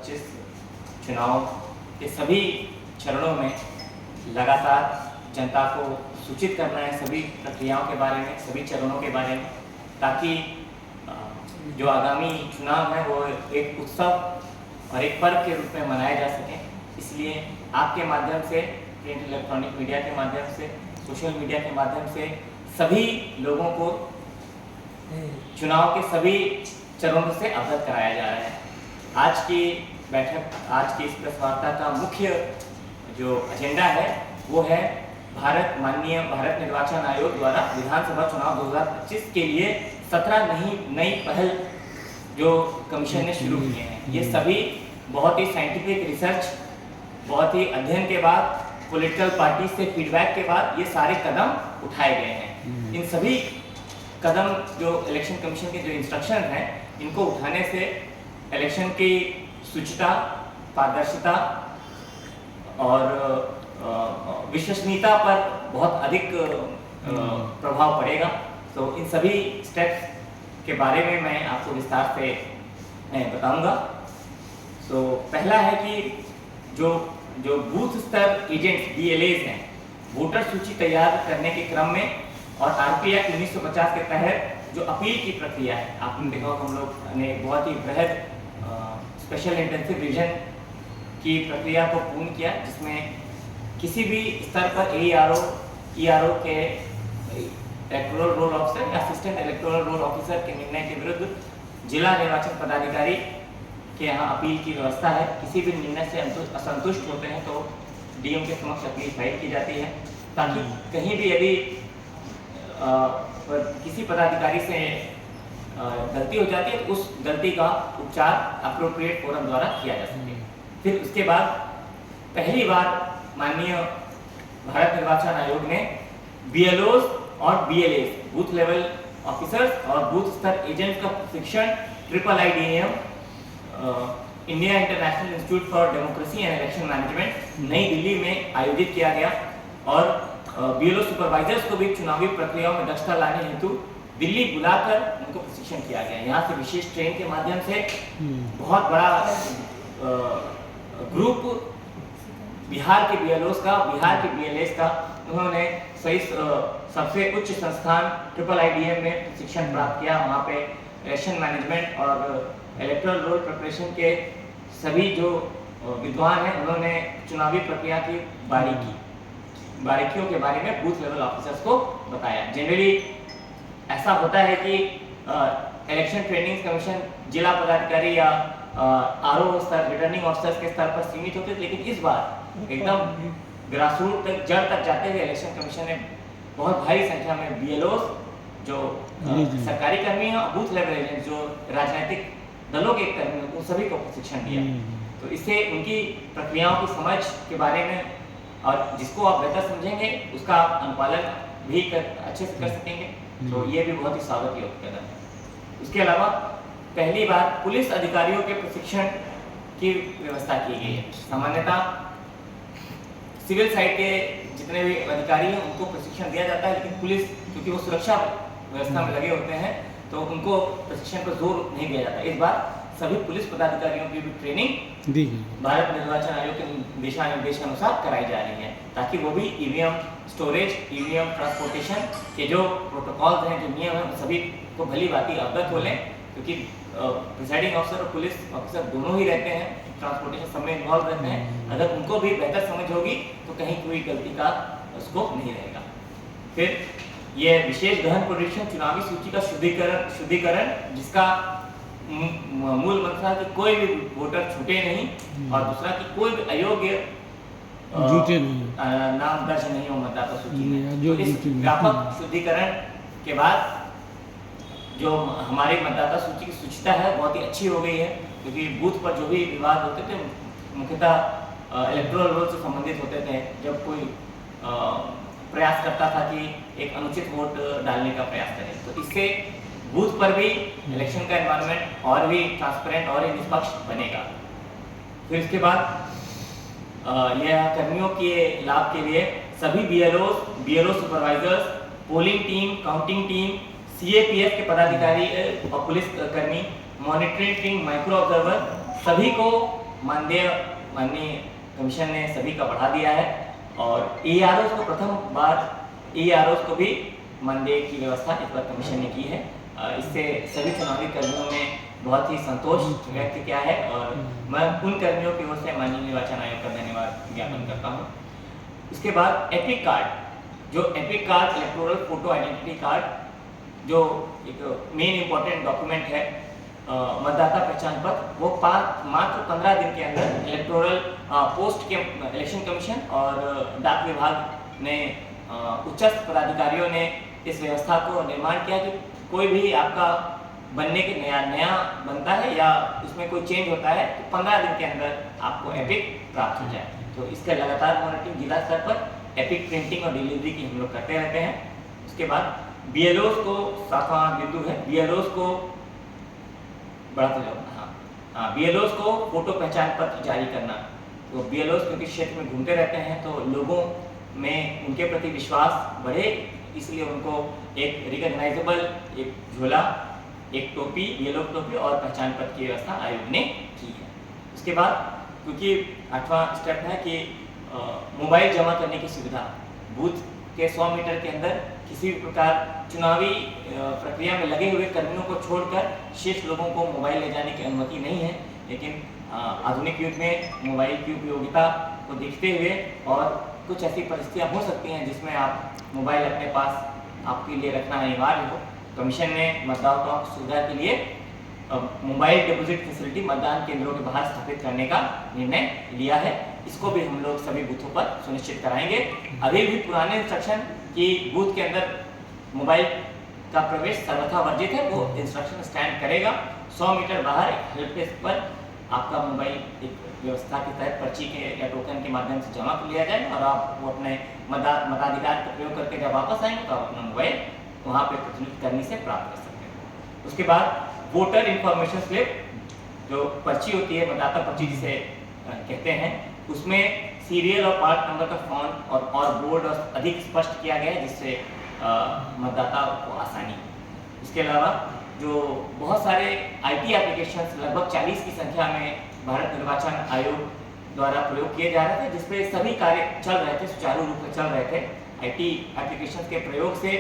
2025 चुनाव के सभी चरणों में लगातार जनता को सूचित करना है सभी प्रक्रियाओं के बारे में, सभी चरणों के बारे में, ताकि जो आगामी चुनाव है वो एक उत्सव और एक पर्व के रूप में मनाया जा सके। इसलिए आपके माध्यम से, प्रिंट इलेक्ट्रॉनिक मीडिया के माध्यम से, सोशल मीडिया के माध्यम से सभी लोगों को चुनाव के सभी चरणों से अवगत कराया जा रहा है। आज की बैठक, आज की इस प्रेस वार्ता का मुख्य जो एजेंडा है वो है माननीय भारत निर्वाचन आयोग द्वारा विधानसभा चुनाव 2025 के लिए 17 नई पहल जो कमीशन ने शुरू किए हैं। ये सभी बहुत ही साइंटिफिक रिसर्च, बहुत ही अध्ययन के बाद, पॉलिटिकल पार्टी से फीडबैक के बाद ये सारे कदम उठाए गए हैं। इन सभी कदम जो इलेक्शन कमीशन के जो इंस्ट्रक्शन हैं, इनको उठाने से इलेक्शन की शुचिता, पारदर्शिता और विश्वसनीयता पर बहुत अधिक प्रभाव पड़ेगा। तो इन सभी स्टेप्स के बारे में मैं आपको विस्तार से बताऊंगा। तो पहला है कि जो बूथ स्तर एजेंट्स BLAs हैं, वोटर सूची तैयार करने के क्रम में और RP एक्ट 1950 के तहत जो अपील की प्रक्रिया है, आपने देखा होगा हम लोग ने बहुत ही बृहद स्पेशल इंटेंसिव रिवीजन की प्रक्रिया को पूर्ण किया, जिसमें किसी भी स्तर पर ERO के इलेक्टोरल रोल ऑफिसर या असिस्टेंट इलेक्टोरल रोल ऑफिसर के निर्णय के विरुद्ध जिला निर्वाचन पदाधिकारी के यहाँ अपील की व्यवस्था है। किसी भी निर्णय से असंतुष्ट होते हैं तो DM के समक्ष अपील फाइल की जाती है, ताकि कहीं भी यदि किसी पदाधिकारी से गलती हो जाती है तो उस गलती का उपचार अप्रोप्रिएट फोरम द्वारा किया जा सके। फिर उसके बाद पहली बार माननीय भारत निर्वाचन आयोग ने BLOs और BLAs, बूथ लेवल ऑफिसर्स और बूथ स्तर एजेंट का प्रशिक्षण IIIDAM India international institute for democracy and election management नई दिल्ली में आयोजित किया गया और BLO सुपरवाइजर्स को भी चुनावी प्रक्रियाओं में दक्षता लाने हेतु दिल्ली बुलाकर उनको प्रशिक्षण किया गया। यहाँ से विशेष ट्रेन के माध्यम से बहुत बड़ा ग्रुप बिहार के BLOs का, बिहार के BLAs का उन्होंने सबसे उच्च संस्थान IIIDAM में प्रशिक्षण प्राप्त किया। वहाँ पे इलेक्शन मैनेजमेंट और इलेक्टोरल रोल प्रिपरेशन के सभी जो विद्वान हैं, उन्होंने चुनावी प्रक्रिया की बारीकियों के बारे में बूथ लेवल ऑफिसर्स को बताया। जनरली ऐसा होता है कि इलेक्शन ट्रेनिंग कमीशन जिला पदाधिकारी या RO स्तर, रिटर्निंग ऑफिसर्स के स्तर पर सीमित होते थे, लेकिन इस बार एकदम ग्रासरूट तक, जड़ तक जाते हुए इलेक्शन कमीशन ने बहुत भारी संख्या में BLOs जो सरकारी कर्मी हैं, बूथ लेवल एजेंट जो राजनीतिक दलों के कर्मी हैं, उन सभी को प्रशिक्षण दिया। तो इससे उनकी प्रक्रियाओं की समझ के बारे में, और जिसको आप बेहतर समझेंगे उसका आप अनुपालन भी अच्छे से कर सकेंगे। तो ये भी बहुत ही स्वागत योग्य कदम है। उसके अलावा पहली बार पुलिस अधिकारियों के प्रशिक्षण की व्यवस्था की गई है। सामान्यतः सिविल साइड के जितने भी अधिकारी हैं उनको प्रशिक्षण दिया जाता है, लेकिन पुलिस, क्योंकि वो सुरक्षा व्यवस्था में लगे होते हैं, तो उनको प्रशिक्षण पर जोर नहीं दिया जाता। इस बार सभी पुलिस पदाधिकारियों की भी ट्रेनिंग भारत निर्वाचन आयोग के दिशा निर्देश अनुसार कराई जा रही है, ताकि वो भी EVM स्टोरेज, EVM ट्रांसपोर्टेशन के जो प्रोटोकॉल्स हैं, जो नियम हैं, सभी को भली भांति अवगत हो लें, क्योंकि प्रिसाइडिंग ऑफिसर और पुलिस ऑफिसर दोनों ही रहते हैं, ट्रांसपोर्टेशन सब में इन्वॉल्व रहते हैं। अगर उनको भी बेहतर समझ होगी तो कहीं कोई गलती का स्कोप नहीं रहेगा। फिर यह विशेष गहन परीक्षण चुनावी सूची का शुद्धिकरण, जिसका मूल मंत्र कि कोई भी वोटर छूटे नहीं, और दूसरा कि कोई भी अयोग्य नाम दर्ज नहीं हो मतदाता सूची में। तो इस व्यापक शुद्धिकरण के बाद जो हमारे मतदाता सूची की शुचिता है बहुत ही अच्छी हो गई है, क्योंकि बूथ पर जो भी विवाद होते थे मुख्यतः इलेक्टोरल रोल से संबंधित होते थे। जब कोई प्रयास करता था कि एक अनुचित वोट डालने का प्रयास करे, तो इससे बूथ पर भी इलेक्शन का एनवायरनमेंट और भी ट्रांसपेरेंट और निष्पक्ष बनेगा। फिर इसके बाद यह कर्मियों के लाभ के लिए सभी BLO supervisors, polling team, counting team, CAPF के पदाधिकारी और पुलिस कर्मी, मॉनिटरिंग टीम, माइक्रो ऑब्जर्वर, सभी को माननीय कमीशन ने सभी का बढ़ा दिया है और AROs को प्रथम बार AROs को भी मानदेय की व्यवस्था इस बार कमीशन ने की है। इससे सभी चुनावी कर्मियों में बहुत ही संतोष व्यक्त किया है और मैं उन कर्मियों की ओर से माननीय निर्वाचन आयोग का धन्यवाद ज्ञापन करता हूँ। इसके बाद एपिक कार्ड, जो epic card electoral photo identity card जो एक मेन इंपॉर्टेंट डॉक्यूमेंट है मतदाता पहचान पत्र, वो मात्र 15 दिन के अंदर इलेक्टोरल पोस्ट के इलेक्शन कमीशन और डाक विभाग ने उच्चस्थ पदाधिकारियों ने इस व्यवस्था को निर्माण किया कि कोई भी आपका बनने के नया बनता है या उसमें कोई चेंज होता है तो 15 दिन के अंदर आपको एपिक प्राप्त हो जाए। तो इसका लगातार मॉनिटरिंग जिला स्तर पर एपिक प्रिंटिंग और डिलीवरी की हम लोग करते रहते हैं। उसके बाद BLOs को 7वां बिंदु है, BLOs को बढ़ाते जाओ। BLOs को फोटो पहचान पत्र जारी करना। तो BLOs क्योंकि क्षेत्र में घूमते रहते हैं तो लोगों में उनके प्रति विश्वास बढ़े, इसलिए उनको एक रिकॉग्नाइजेबल एक झोला, एक टोपी, BLO टोपी और पहचान पत्र की व्यवस्था आयोग ने की है। उसके बाद क्योंकि 8वां स्टेप है कि मोबाइल जमा करने की सुविधा, बूथ के 100 मीटर के अंदर किसी भी प्रकार चुनावी प्रक्रिया में लगे हुए कर्मियों को छोड़कर शेष लोगों को मोबाइल ले जाने की अनुमति नहीं है। लेकिन आधुनिक युग में मोबाइल की उपयोगिता को देखते हुए और कुछ ऐसी परिस्थितियां हो सकती हैं जिसमें आप मोबाइल अपने पास आपके लिए रखना अनिवार्य हो, कमीशन ने मतदाताओं की सुविधा के लिए मोबाइल डिपॉजिट फैसिलिटी मतदान केंद्रों के बाहर स्थापित करने का निर्णय लिया है। इसको भी हम लोग सभी बूथों पर सुनिश्चित कराएंगे। अभी भी पुराने इंस्ट्रक्शन की बूथ के अंदर मोबाइल का प्रवेश सर्वथा वर्जित है, वो इंस्ट्रक्शन स्टैंड करेगा। 100 मीटर बाहर हेल्प डेस्क पर आपका मोबाइल एक व्यवस्था के तहत पर्ची के या टोकन के माध्यम से जमा कर लिया जाए और आप वो अपने मताधिकार का प्रयोग करके जब वापस आएंगे तो आप अपना मोबाइल वहाँ पे प्रतिनिधित्व करने से प्राप्त कर सकते हैं। उसके बाद वोटर इंफॉर्मेशन स्लिप, जो पर्ची होती है, मतदाता पर्ची जिसे कहते हैं, उसमें सीरियल और पार्ट नंबर का फॉन्ट और बोर्ड और अधिक स्पष्ट किया गया है जिससे मतदाता को आसानी। इसके अलावा जो बहुत सारे IT एप्लीकेशंस लगभग 40 की संख्या में भारत निर्वाचन आयोग द्वारा प्रयोग किए जा रहे थे, जिसपे सभी कार्य चल रहे थे, सुचारू रूप से चल रहे थे। IT एप्लीकेशंस के प्रयोग से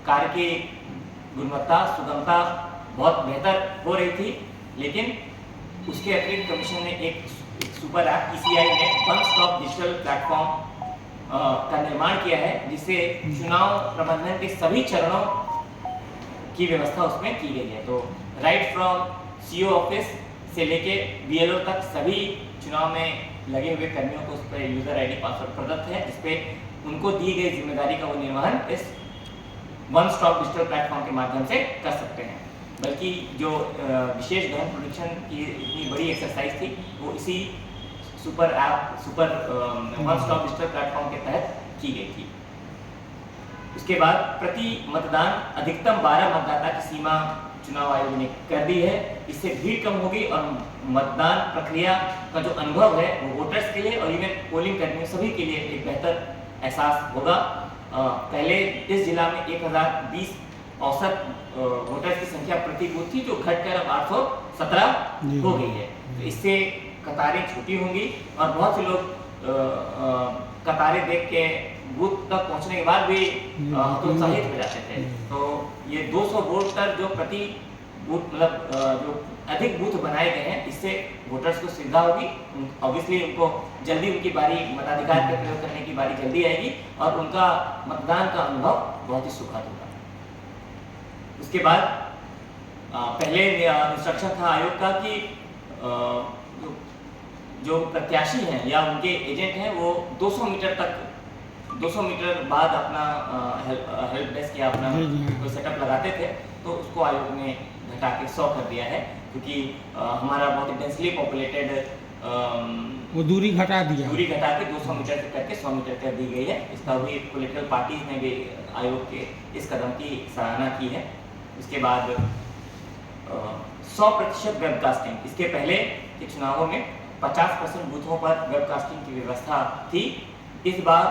कार्य की गुणवत्ता, सुगमता बहुत बेहतर हो रही थी। लेकिन उसके अतिरिक्त कमीशन ने एक super app PCI net one stop digital platform का निर्माण किया है, जिससे चुनाव प्रबंधन के सभी चरणों की व्यवस्था उसमें की गई है। तो राइट फ्रॉम CO ऑफिस से लेके BLO तक सभी चुनाव में लगे हुए कर्मियों को उस पर यूजर ID पासवर्ड प्रदत्त है, जिसपे उनको दी गई जिम्मेदारी का वो निर्वहन इस वन स्टॉप डिजिटल प्लेटफॉर्म के माध्यम से कर सकते हैं। बल्कि जो विशेष गहन प्रोडक्शन की इतनी बड़ी एक्सरसाइज थी वो इसी super one stop digital platform के तहत की गई थी। उसके बाद प्रति मतदान अधिकतम 12 मतदाता की सीमा चुनाव आयोग ने कर दी है। इससे भीड़ कम होगी और मतदान प्रक्रिया का जो अनुभव है वो वोटर्स के लिए और इवन पोलिंग कर्मियों सभी के लिए एक बेहतर एहसास होगा। पहले इस जिला में 1020 औसत वोटर्स की संख्या प्रति बूथ थी, जो घटकर अब 817 हो गई है। तो इससे कतारें छोटी होंगी और बहुत से लोग कतारें देख के बूथ तक पहुंचने के बाद भी हतोत्साहित हो जाते थे। तो ये 200 वोटर जो प्रति बूथ मतलब जो अधिक बूथ बनाए गए हैं, इससे वोटर्स को सुविधा होगी। ऑब्वियसली उनको जल्दी उनकी बारी, मताधिकार का प्रयोग करने की बारी जल्दी आएगी और उनका मतदान का अनुभव बहुत ही सुखद होगा। उसके बाद पहले इंस्ट्रक्शन था आयोग का कि जो प्रत्याशी हैं या उनके एजेंट हैं वो 200 मीटर बाद अपना हेल्प डेस्क या अपना कोई सेटअप लगाते थे, तो उसको आयोग ने घटा के 100 कर दिया है, क्योंकि हमारा बहुत ही डेंसली पॉपुलेटेड वो दूरी घटा के 200 मीटर से करके 100 मीटर कर दी गई है। इसका भी पॉलिटिकल पार्टीज ने भी आयोग के इस कदम की सराहना की है। उसके बाद 100% वेबकास्टिंग, इसके पहले के चुनावों में 50% बूथों पर वेबकास्टिंग की व्यवस्था थी। इस बार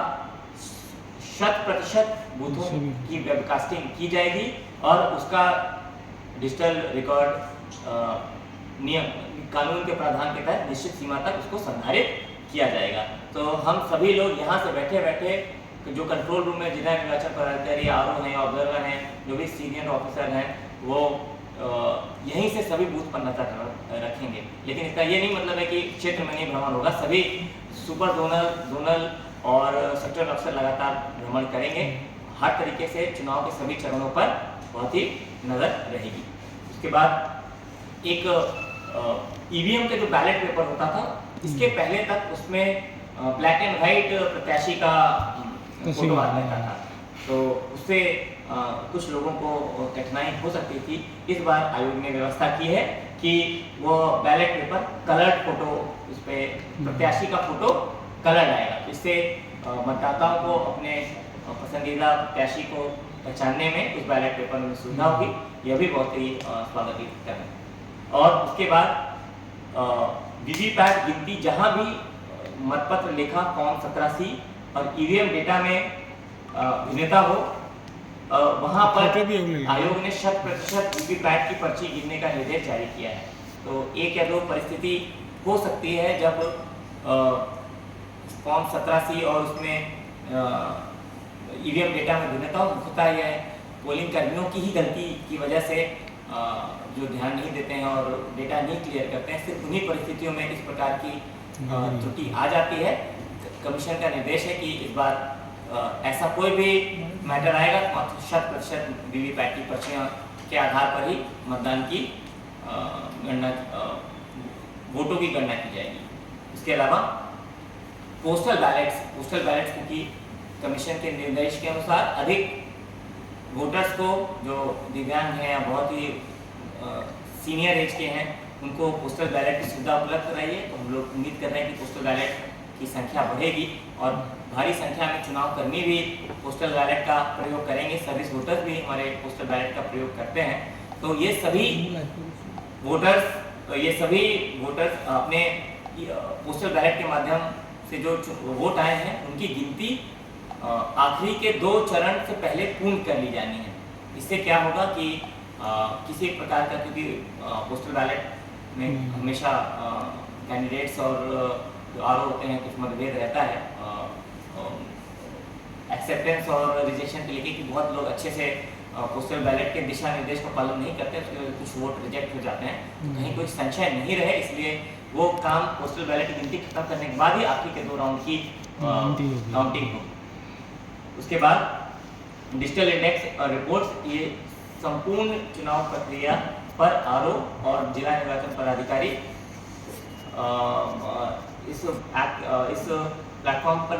100% बूथों की वेबकास्टिंग की जाएगी और उसका डिजिटल रिकॉर्ड कानून के प्रावधान के तहत निश्चित सीमा तक उसको संधारित किया जाएगा। तो हम सभी लोग यहाँ से बैठे बैठे जो कंट्रोल रूम में जिला निर्वाचन पदाधिकारी, आरओ हैं, ऑब्जर्वर हैं, जो भी सीनियर ऑफिसर हैं, वो यहीं से सभी बूथ पर नजर रखेंगे। लेकिन इसका ये नहीं मतलब है कि क्षेत्र में नहीं भ्रमण होगा, सभी सुपर जोनल और सेक्टर अफसर लगातार भ्रमण करेंगे। हर तरीके से चुनाव के सभी चरणों पर बहुत ही नज़र रहेगी। उसके बाद एक ईवीएम के जो बैलेट पेपर होता था, इसके पहले तक उसमें ब्लैक एंड व्हाइट प्रत्याशी का फोटो आ जाता था, तो उससे कुछ लोगों को कठिनाई हो सकती थी। इस बार आयोग ने व्यवस्था की है कि वो बैलेट पेपर कलर्ड फोटो, उस पर प्रत्याशी का फोटो कलर्ड आएगा। इससे मतदाताओं को अपने पसंदीदा प्रत्याशी को पहचानने में उस बैलेट पेपर में सुविधा होगी। यह भी बहुत ही स्वागत है। और उसके बाद वीवीपैट गिनती, जहां भी मतपत्र लेखा फॉर्म 17C और ईवीएम डेटा में भिन्नता हो, वहां पर आयोग ने 100% वीवीपैट की पर्ची गिनने का निर्देश जारी किया है। तो एक या दो परिस्थिति हो सकती है जब फॉर्म 17C और उसमें ईवीएम डेटा में भिन्नता होता है, पोलिंग कर्मियों की ही गलती की वजह से जो ध्यान नहीं देते हैं और डेटा नहीं क्लियर करते हैं, सिर्फ उन्हीं परिस्थितियों में इस प्रकार की त्रुटि आ जाती है। कमीशन का निर्देश है कि इस बार ऐसा कोई भी मैटर आएगा तो 100% वीवीपैट की पर्चियाँ के आधार पर ही मतदान की गणना, वोटों की गणना की जाएगी। इसके अलावा पोस्टल बैलेट्स क्योंकि कमीशन के निर्देश के अनुसार अधिक वोटर्स को जो दिव्यांग हैं या बहुत ही सीनियर एज के हैं, उनको पोस्टल बैलेट की सुविधा उपलब्ध कराई है। तो हम लोग उम्मीद कर रहे हैं कि पोस्टल बैलेट की संख्या बढ़ेगी और भारी संख्या में चुनाव कर्मी भी पोस्टल बैलेट का प्रयोग करेंगे। सर्विस वोटर्स भी हमारे पोस्टल बैलेट का प्रयोग करते हैं। तो ये सभी वोटर्स अपने पोस्टल बैलेट के माध्यम से जो वोट आए हैं उनकी गिनती आखिरी के 2 चरण से पहले पूर्ण कर ली जानी है। इससे क्या होगा कि किसी प्रकार का, क्योंकि पोस्टल बैलेट में हमेशा कैंडिडेट्स और जो आरओ होते हैं कुछ मतभेद रहता है एक्सेप्टेंस और रिजेक्शन के लेके, कि बहुत लोग अच्छे से पोस्टल बैलेट के दिशा निर्देश का पालन नहीं करते, उसकी वजह से कुछ वोट रिजेक्ट हो जाते हैं। कहीं कोई संशय नहीं रहे, इसलिए वो काम पोस्टल बैलेट की गिनती खत्म करने के बाद ही आखिरी के 2 राउंड की काउंटिंग होगी। उसके बाद डिजिटल इंडेक्स और रिपोर्ट्स, ये संपूर्ण चुनाव प्रक्रिया पर आरओ और जिला निर्वाचन पदाधिकारी इस प्लेटफॉर्म पर